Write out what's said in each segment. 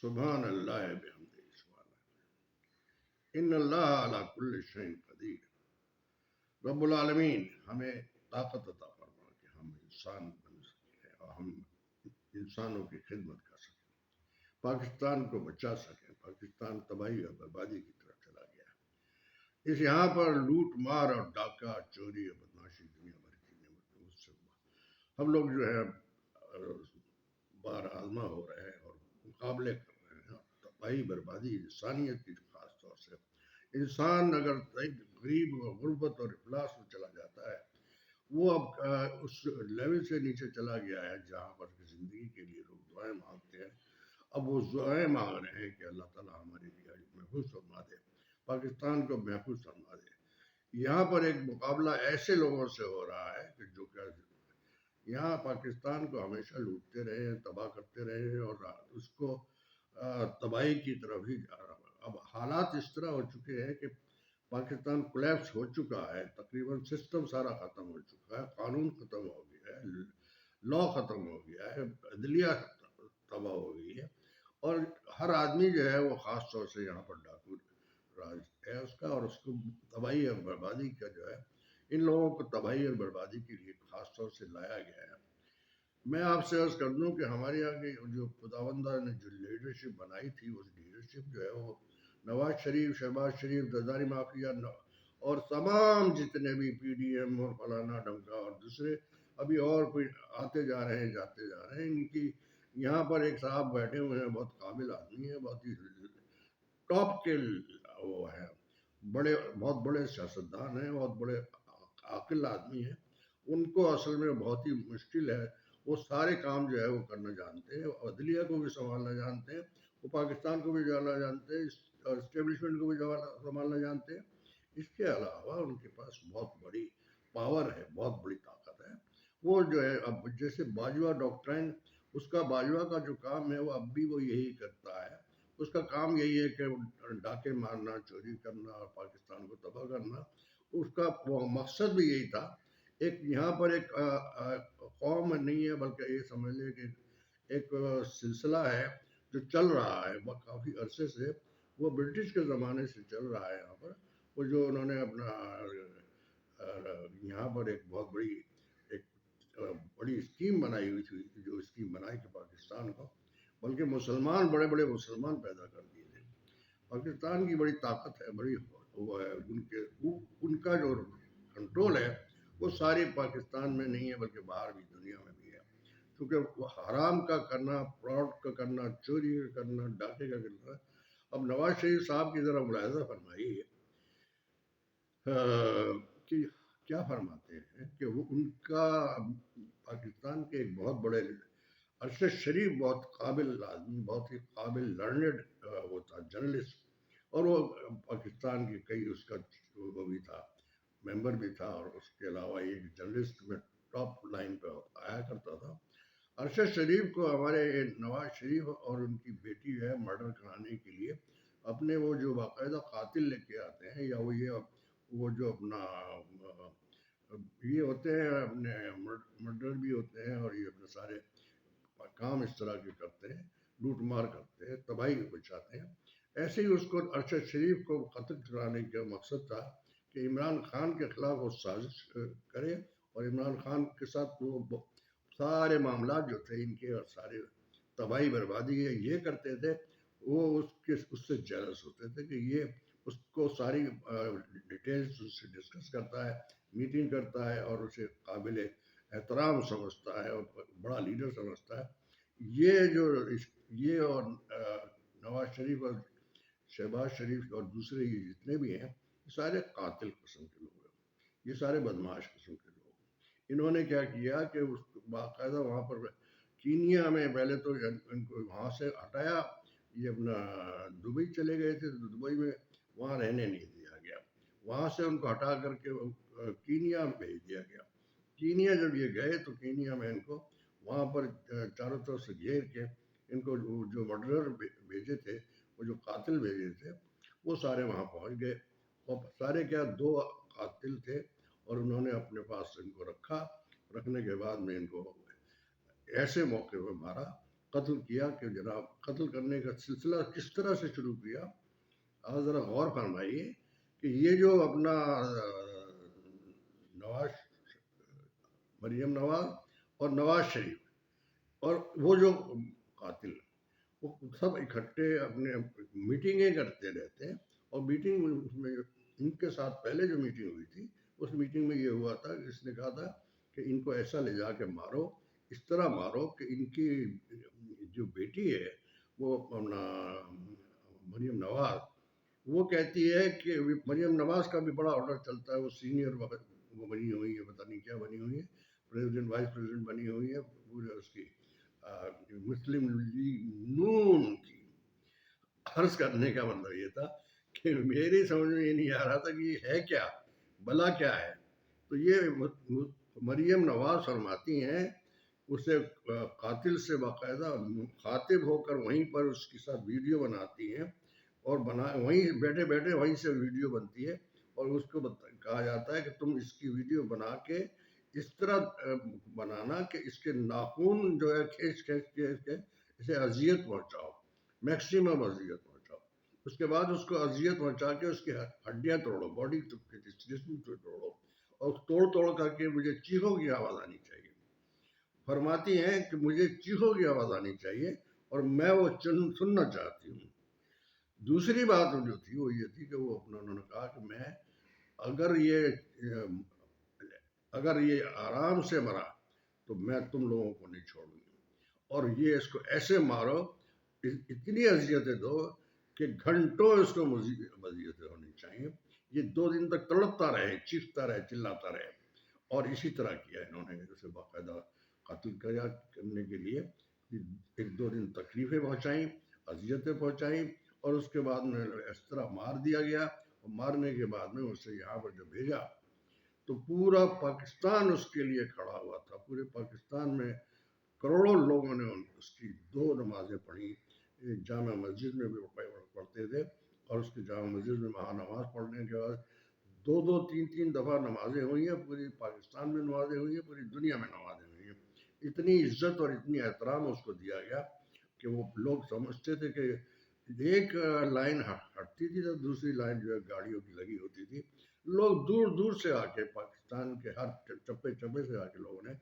سبحان اللہ بحمدہ سبحان ان اللہ علی کل شیء قدیر۔ رب العالمین ہمیں طاقت عطا فرما کہ ہم انسان بن سکیں اور ہم انسانوں کی خدمت کر سکیں، پاکستان کو بچا سکیں۔ پاکستان تباہی اور بربادی کی طرف چلا گیا ہے۔ اس یہاں پر لوٹ مار اور ڈاکہ چوری اور بدماشی دنیا بھر کی نعمتوں سے ہم لوگ جو ہے بار آزما ہو رہے ہیں اور مقابلے کر رہے ہیں۔ تباہی بربادی انسانیت کی خاص طور سے، انسان اگر غریب اور غربت اور افلاس میں چلا جاتا ہے، وہ اب اس لیول سے نیچے چلا گیا ہے جہاں پر زندگی کے لیے لوگ دعائیں مانگتے ہیں۔ اب وہ دعائیں مانگ رہے ہیں کہ اللہ تعالیٰ ہماری رہائی محفوظ فرما دے، پاکستان کو محفوظ فرما دے۔ یہاں پر ایک مقابلہ ایسے لوگوں سے ہو رہا ہے کہ جو کہ یہاں پاکستان کو ہمیشہ لوٹتے رہے ہیں، تباہ کرتے رہے ہیں اور اس کو تباہی کی طرف ہی جا رہا ہے۔ اب حالات اس طرح ہو چکے ہیں کہ پاکستان کولیپس ہو چکا ہے، تقریباً سسٹم سارا ختم ہو چکا ہے، قانون ختم ہو گیا ہے، لا ختم ہو گیا ہے، عدلیہ تباہ ہو گئی ہے، اور ہر آدمی جو ہے وہ خاص طور سے یہاں پر ڈاکو راج ہے اس کا، اور اس کو تباہی اور بربادی کا جو ہے، ان لوگوں کو تباہی اور بربادی کے لیے خاص طور سے لایا گیا ہے۔ میں آپ سے عرض کر دوں کہ ہمارے یہاں کی جو خداوندہ نے جو لیڈرشپ بنائی تھی، اس لیڈرشپ جو ہے وہ نواز شریف، شہباز شریف، زرداری مافیا اور تمام جتنے بھی پی ڈی ایم اور فلانا ڈمکا اور دوسرے ابھی اور کوئی آتے جا رہے ہیں، جاتے جا رہے ہیں، ان کی یہاں پر ایک صاحب بیٹھے ہوئے ہیں، بہت قابل آدمی ہیں، بہت ہی ٹاپ کے وہ ہیں، بہت بڑے سیاستدان ہیں، بہت بڑے عاقل آدمی ہیں۔ ان کو اصل میں بہت ہی مشکل ہے، وہ سارے کام جو ہے وہ کرنا جانتے ہیں، عدلیہ کو بھی سنبھالنا جانتے ہیں، وہ پاکستان کو بھی جاننا جانتے ہیں، اسٹیبلشمنٹ کو بھی سنبھالنا جانتے ہیں۔ اس کے علاوہ ان کے پاس بہت بڑی پاور ہے، بہت بڑی طاقت ہے۔ وہ جو ہے اب جیسے باجوہ ڈاکٹرائن، اس کا باجوہ کا جو کام ہے وہ اب بھی وہ یہی کرتا ہے، اس کا کام یہی ہے کہ ڈاکے مارنا، چوری کرنا اور پاکستان کو تباہ کرنا۔ اس کا وہ مقصد بھی یہی تھا۔ ایک یہاں پر ایک قوم نہیں ہے، بلکہ یہ سمجھ لیں کہ ایک سلسلہ ہے جو چل رہا ہے وہ کافی عرصے سے، وہ برٹش کے زمانے سے چل رہا ہے یہاں پر۔ وہ جو انہوں نے اپنا یہاں پر ایک بہت بڑی اسکیم بنائی ہوئی تھی، جو اسکیم بنائی کہ پاکستان کو، بلکہ مسلمان بڑے بڑے مسلمان پیدا کر دیے تھے۔ پاکستان کی بڑی طاقت ہے، بڑی وہ ہے، ان کا جو کنٹرول ہے وہ سارے پاکستان میں نہیں ہے بلکہ باہر بھی، دنیا میں بھی ہے، کیونکہ وہ حرام کا کرنا، فراڈ کا کرنا، چوری کا کرنا، ڈاکے کا کرنا۔ اب نواز شریف صاحب کی ذرا ملاحظہ فرمائیے کہ کیا فرماتے ہیں کہ وہ ان کا پاکستان کے ایک بہت بڑے ارشد شریف بہت قابل آدمی، بہت ہی قابل لرنڈ وہ تھا، جرنلسٹ، اور وہ پاکستان کی کئی اس کا وہ بھی تھا، ممبر بھی تھا، اور اس کے علاوہ ایک جرنلسٹ میں ٹاپ لائن پہ آیا کرتا تھا۔ ارشد شریف کو ہمارے نواز شریف اور ان کی بیٹی ہے مرڈر کرانے کے لیے اپنے وہ جو باقاعدہ قاتل لے کے آتے ہیں، یا وہ جو اپنا یہ ہوتے ہیں، اپنے مرڈر بھی ہوتے ہیں، اور یہ اپنے سارے کام اس طرح کے کرتے ہیں، لوٹ مار کرتے ہیں، تباہی بچاتے ہیں۔ ایسے ہی اس کو ارشد شریف کو قتل کرانے کا مقصد تھا کہ عمران خان کے خلاف وہ سازش کرے، اور عمران خان کے ساتھ وہ سارے معاملات جو تھے ان کے، اور سارے تباہی بربادی یہ کرتے تھے۔ وہ اس سے جیلس ہوتے تھے کہ یہ اس کو ساری ڈیٹیلز اس سے ڈسکس کرتا ہے، میٹنگ کرتا ہے، اور اسے قابل احترام سمجھتا ہے اور بڑا لیڈر سمجھتا ہے۔ یہ اور نواز شریف اور شہباز شریف اور دوسرے یہ جتنے بھی ہیں، یہ سارے قاتل قسم کے لوگ ہیں، یہ سارے بدماش قسم کے لوگ ہیں۔ انہوں نے کیا کیا کہ باقاعدہ وہاں پر کینیا میں پہلے تو ان کو وہاں سے ہٹایا، یہ اپنا دبئی چلے گئے تھے، تو دبئی میں وہاں رہنے نہیں دیا گیا، وہاں سے ان کو ہٹا کر کے کینیا میں بھیج دیا گیا۔ کینیا جب یہ گئے تو کینیا میں ان کو وہاں پر چاروں طرف سے گھیر کے ان کو جو مرڈرر بھیجے تھے، وہ جو قاتل بھیجے تھے، وہ سارے وہاں پہنچ گئے، اور سارے کیا 2 قاتل تھے، اور انہوں نے اپنے پاس ان کو رکھنے کے بعد میں ان کو ایسے موقع پہ مارا قتل کیا کہ جناب قتل کرنے کا سلسلہ کس طرح سے شروع کیا. آپ ذرا غور فرمائیے کہ یہ جو اپنا نواز مریم نواز اور نواز شریف اور وہ جو قاتل وہ سب اکٹھے اپنے میٹنگیں کرتے رہتے ہیں. اور میٹنگ میں ان کے ساتھ پہلے جو میٹنگ ہوئی تھی اس میٹنگ میں یہ ہوا تھا کہ اس نے کہا تھا کہ ان کو ایسا لے جا کے مارو، اس طرح مارو کہ ان کی جو بیٹی ہے وہ اپنا مریم نواز، وہ کہتی ہے کہ مریم نواز کا بھی بڑا آرڈر چلتا ہے، وہ سینئر وہ بنی ہوئی ہے، پتہ نہیں کیا بنی ہوئی ہے، پریزیڈنٹ وائس پریزیڈنٹ بنی ہوئی ہے پورے اس کی مسلم لیگ نون کی. عرض کرنے کا مطلب یہ تھا کہ میری سمجھ میں یہ نہیں آ رہا تھا کہ یہ ہے کیا، بلا کیا ہے. تو یہ مریم نواز فرماتی ہیں اسے قاتل سے باقاعدہ مخاطب ہو کر وہیں پر اس کے ساتھ ویڈیو بناتی ہیں اور وہیں بیٹھے بیٹھے وہیں سے ویڈیو بنتی ہے اور اس کو کہا جاتا ہے کہ تم اس کی ویڈیو بنا کے اس طرح بنانا کہ اس کے ناخون جو ہے کھینچ کے اسے اذیت پہنچاؤ، میکسیمم اذیت پہنچاؤ. اس کے بعد اس کو اذیت پہنچا کے اس کی ہڈیاں توڑو، باڈی جسم کو توڑو اور توڑ کر کے مجھے چیخوں کی آواز آنی چاہیے. فرماتی ہیں کہ مجھے چیخوں کی آواز آنی چاہیے اور میں وہ سننا چاہتی ہوں. دوسری بات جو تھی وہ یہ تھی کہ وہ انہوں نے کہا کہ میں اگر یہ آرام سے مرا تو میں تم لوگوں کو نہیں چھوڑوں گی، اور یہ اس کو ایسے مارو، اتنی اذیتیں دو کہ گھنٹوں اس کو اذیتیں ہونی چاہیے، یہ 2 دن تک تڑپتا رہے، چیختا رہے، چلاتا رہے. اور اسی طرح کیا انہوں نے اسے باقاعدہ قتل کرنے کے لیے 1-2 دن تکلیفیں پہنچائیں، اذیتیں پہنچائیں اور اس کے بعد میں اس طرح مار دیا گیا. اور مارنے کے بعد میں اسے یہاں پر جو بھیجا تو پورا پاکستان اس کے لیے کھڑا ہوا تھا. پورے پاکستان میں کروڑوں لوگوں نے اس کی 2 نمازیں پڑھی. جامع مسجد میں بھی پڑھتے تھے اور اس کی جامع مسجد میں وہاں نماز پڑھنے کے بعد 2-3 دفعہ نمازیں ہوئی ہیں. پوری پاکستان میں نمازیں ہوئی ہیں، پوری دنیا میں نمازیں ہوئی ہیں. اتنی عزت اور اتنی احترام اس کو دیا گیا کہ وہ لوگ سمجھتے تھے کہ ایک لائن ہٹتی تھی تو دوسری لائن جو ہے گاڑیوں کی لگی ہوتی تھی. لوگ دور دور سے آ کے پاکستان کے ہر چپے چپے سے آ کے لوگوں نے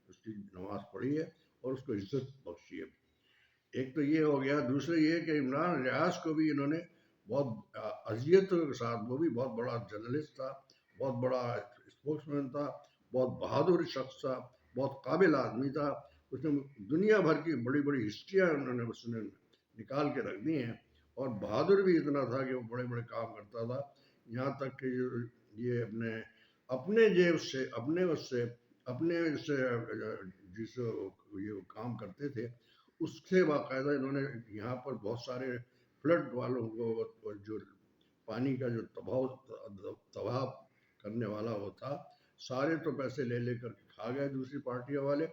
اس کی نماز پڑھی ہے اور اس کو عزت بخشی ہے. ایک تو یہ ہو گیا. دوسرے یہ کہ عمران ریاض کو بھی انہوں نے بہت اذیتوں کے ساتھ، وہ بھی بہت بڑا جرنلسٹ تھا، بہت بڑا اسپوکس مین تھا، بہت بہادر شخص تھا، بہت قابل آدمی تھا. اس نے دنیا بھر کی بڑی بڑی ہسٹریاں اس نے نکال کے رکھ دی ہیں. اور بہادر بھی اتنا تھا کہ وہ بڑے بڑے کام کرتا تھا، یہاں تک کہ یہ اپنے جیب سے اپنے جس یہ کام کرتے تھے اس سے باقاعدہ انہوں نے یہاں پر بہت سارے فلڈ والوں کو جو پانی کا جو تباہ کرنے والا وہ تھا، سارے تو پیسے لے کر کھا گئے دوسری پارٹیوں والے.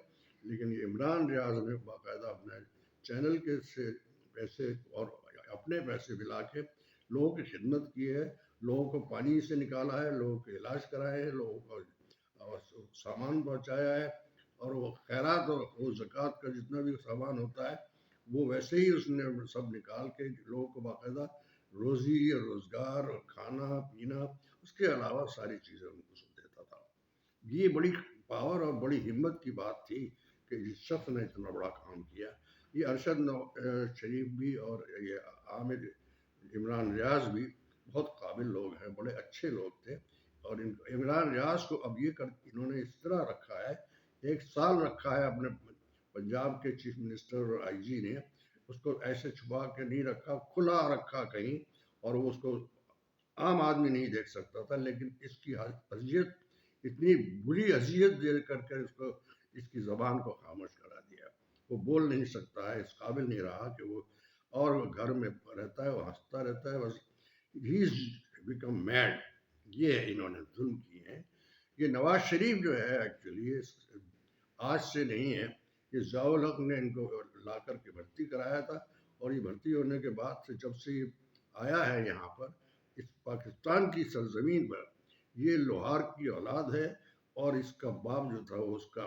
لیکن یہ عمران ریاض نے باقاعدہ اپنے چینل کے سے پیسے اور اپنے پیسے ملا کے لوگوں کی خدمت کی ہے، لوگوں کو پانی سے نکالا ہے، لوگوں کے علاج کرائے ہیں، لوگوں کو سامان پہنچایا ہے. اور وہ خیرات اور زکوٰۃ کا جتنا بھی سامان ہوتا ہے وہ ویسے ہی اس نے سب نکال کے لوگوں کو باقاعدہ روزی اور روزگار اور کھانا پینا اس کے علاوہ ساری چیزیں ان کو دیتا تھا. یہ بڑی پاور اور بڑی ہمت کی بات تھی کہ جس شخص نے اتنا بڑا کام کیا. یہ ارشد شریف بھی اور یہ عامر عمران ریاض بھی بہت قابل لوگ ہیں، بڑے اچھے لوگ تھے. اور عمران ریاض کو اب انہوں نے اس طرح رکھا ہے، 1 سال رکھا ہے اپنے پنجاب کے چیف منسٹر اور آئی جی نے. اس کو ایسے چھپا کے نہیں رکھا، کھلا رکھا کہیں، اور وہ اس کو عام آدمی نہیں دیکھ سکتا تھا. لیکن اس کی اذیت، اتنی بری اذیت دے کر کے اس کی زبان کو خاموش کرا دیا. وہ بول نہیں سکتا ہے، اس قابل نہیں رہا کہ وہ، اور وہ گھر میں رہتا ہے، وہ ہنستا رہتا ہے بس. ہی از بیکم میڈ. یہ انہوں نے ظلم کیے ہیں. یہ نواز شریف جو ہے ایکچولی آج سے نہیں ہے، یہ ضیاء الحق نے ان کو لا کر کے بھرتی کرایا تھا. اور یہ بھرتی ہونے کے بعد سے جب سے یہ آیا ہے یہاں پر اس پاکستان کی سرزمین پر، یہ لوہار کی اولاد ہے. اور اس کا باپ جو تھا وہ اس کا